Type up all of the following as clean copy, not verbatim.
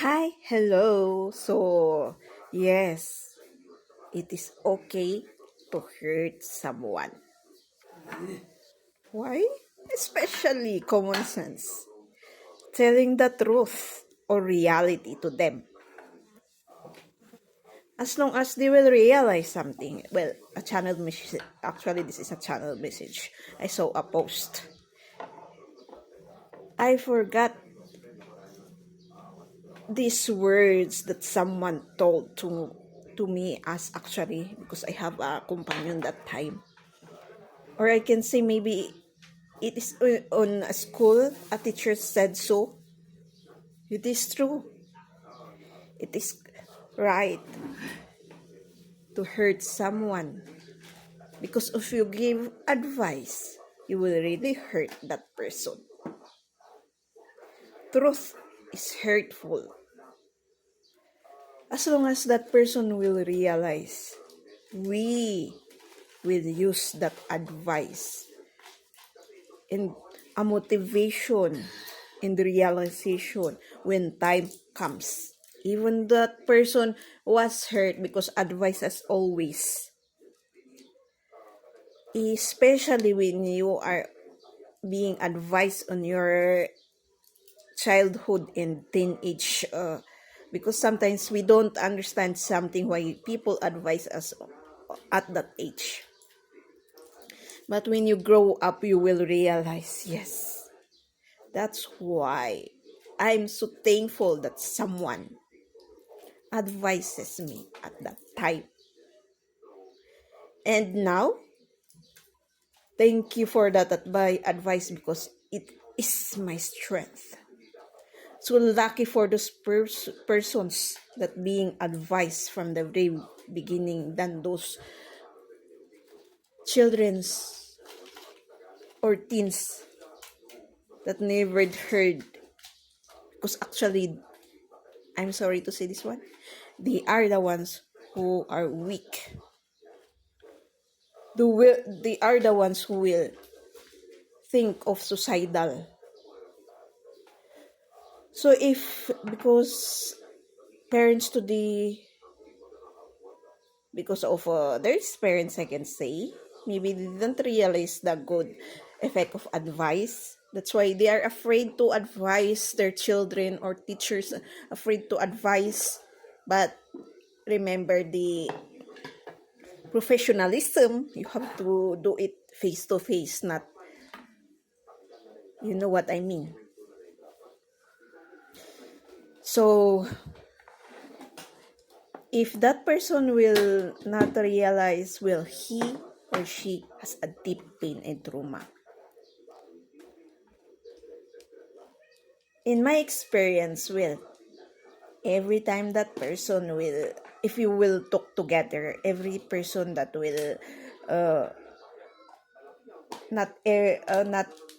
Hi, hello. So, yes, it is okay to hurt someone. Why? Especially common sense. Telling the truth or reality to them. As long as they will realize something. Well, a channel message. Actually, this is a channel message. I saw a post. I forgot these words that someone told to me as actually because I have a companion that time. Or I can say maybe it is on a school, a teacher said so. It is true. It is right to hurt someone. Because if you give advice, you will really hurt that person. Truth is hurtful. As long as that person will realize, we will use that advice and a motivation and realization when time comes. Even that person was hurt because advice as always. Especially when you are being advised on your childhood and teenage because sometimes we don't understand something why people advise us at that age. But when you grow up, you will realize, yes, that's why I'm so thankful that someone advises me at that time. And now, thank you for that advice because it is my strength. So lucky for those persons that being advised from the very beginning than those children's or teens that never heard. Because actually, I'm sorry to say this one, they are the ones who are weak. They are the ones who will think of suicidal. So if, because parents today, because of their parents, I can say, maybe they didn't realize the good effect of advice. That's why they are afraid to advise their children, or teachers afraid to advise. But remember the professionalism, you have to do it face to face, not, you know what I mean. So if that person will not realize, will he or she has a deep pain and trauma. In my experience, will every time that person will, if you will talk together, every person that will not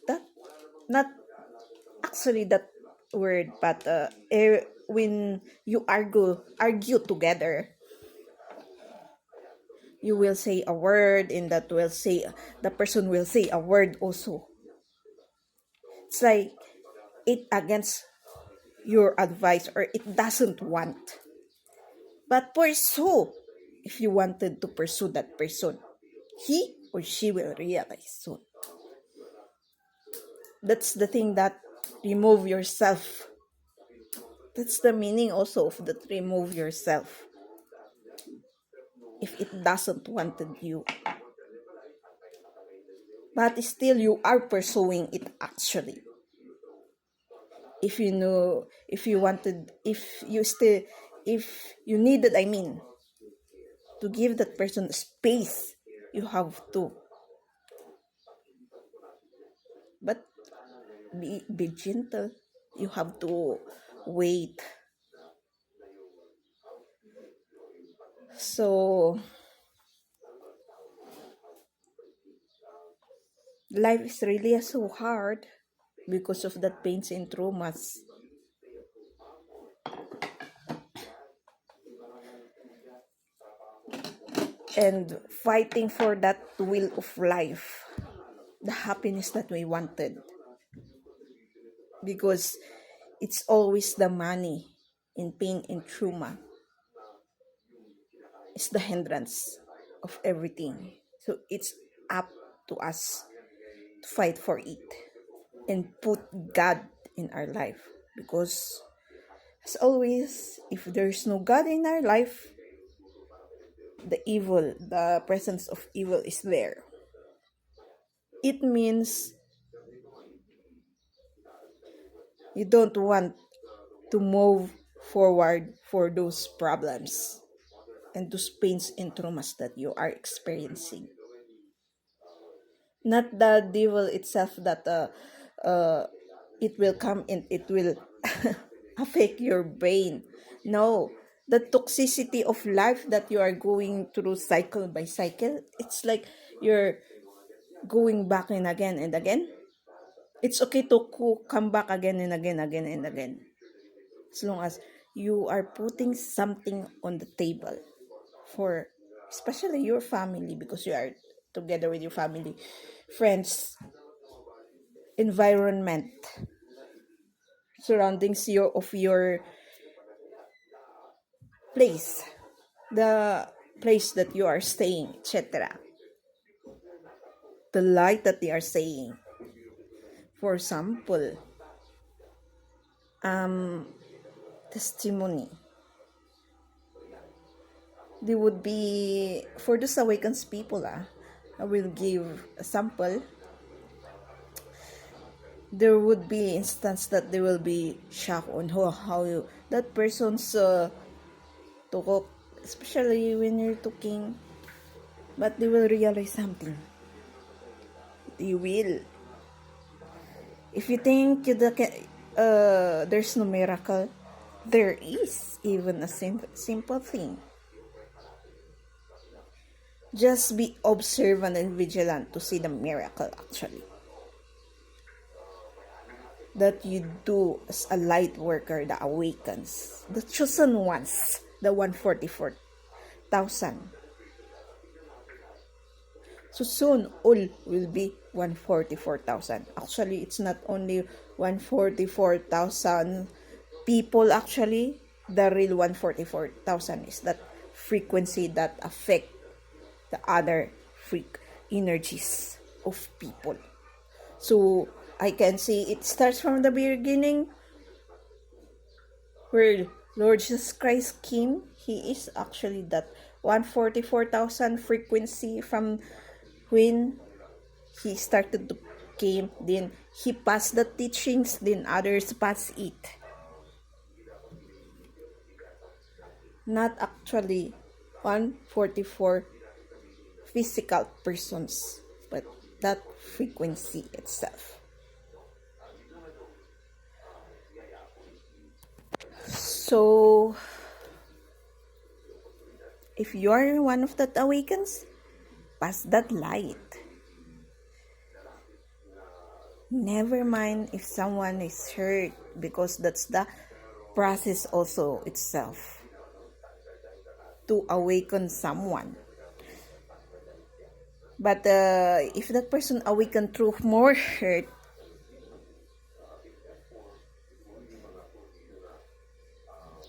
that, not actually that word, but when you argue together, you will say a word, and that will say, the person will say a word also. It's like it against your advice, or it doesn't want. But pursue. If you wanted to pursue that person, he or she will realize soon. That's the thing, that remove yourself. That's the meaning also of that, remove yourself. If it doesn't wanted you. But still you are pursuing it actually. If you know, if you wanted, if you needed, I mean, to give that person space, you have to. But be gentle. You have to wait. So life is really so hard because of that pains and traumas. And fighting for that will of life, the happiness that we wanted. Because it's always the money. in pain and trauma is the hindrance of everything. So it's up to us to fight for it and put God in our life. Because as always, if there's no God in our life, the presence of evil is there. It means you don't want to move forward for those problems and those pains and traumas that you are experiencing. Not the devil itself that uh, it will come and it will affect your brain. No, the toxicity of life that you are going through cycle by cycle, it's like you're going back and again. It's okay to come back again and again. As long as you are putting something on the table for especially your family, because you are together with your family, friends, environment, surroundings of your place, the place that you are staying, etc. The light that they are saying. For example, testimony. They would be for those awakens people. I will give a sample. There would be instance that they will be shocked on how that person's talk, especially when you're talking, but they will realize something. They will. If you think there's no miracle, there is even a simple thing. Just be observant and vigilant to see the miracle actually that you do as a light worker that awakens. The chosen ones, the 144,000. So soon, all will be 144,000. Actually, it's not only 144,000 people actually. The real 144,000 is that frequency that affect the other energies of people. So I can see it starts from the beginning where Lord Jesus Christ came. He is actually that 144,000 frequency from when he started to came, then he passed the teachings, then others pass it. Not actually 144 physical persons, but that frequency itself. So if you are one of that awakens, pass that light. Never mind if someone is hurt, because that's the process also itself to awaken someone. But if that person awaken through more hurt,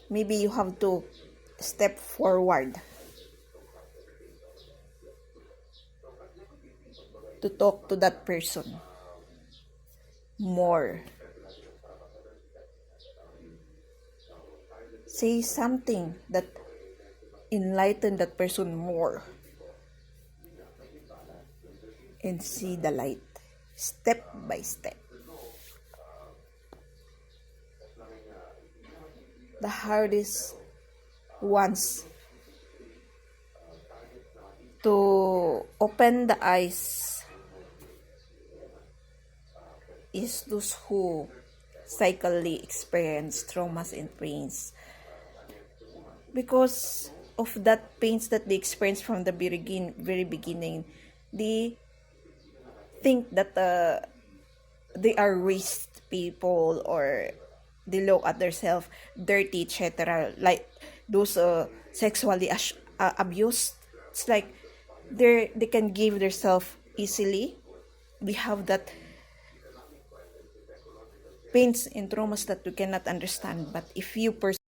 maybe you have to step forward to talk to that person more. Say something that enlighten that person more and see the light step by step. The hardest ones to open the eyes is those who cyclically experience traumas and pains, because of that pains that they experience from the very beginning. They think that they are waste people, or they look at themselves dirty, etc. Like those sexually abused. It's like they can give themselves easily. We have that pains and traumas that we cannot understand. But if you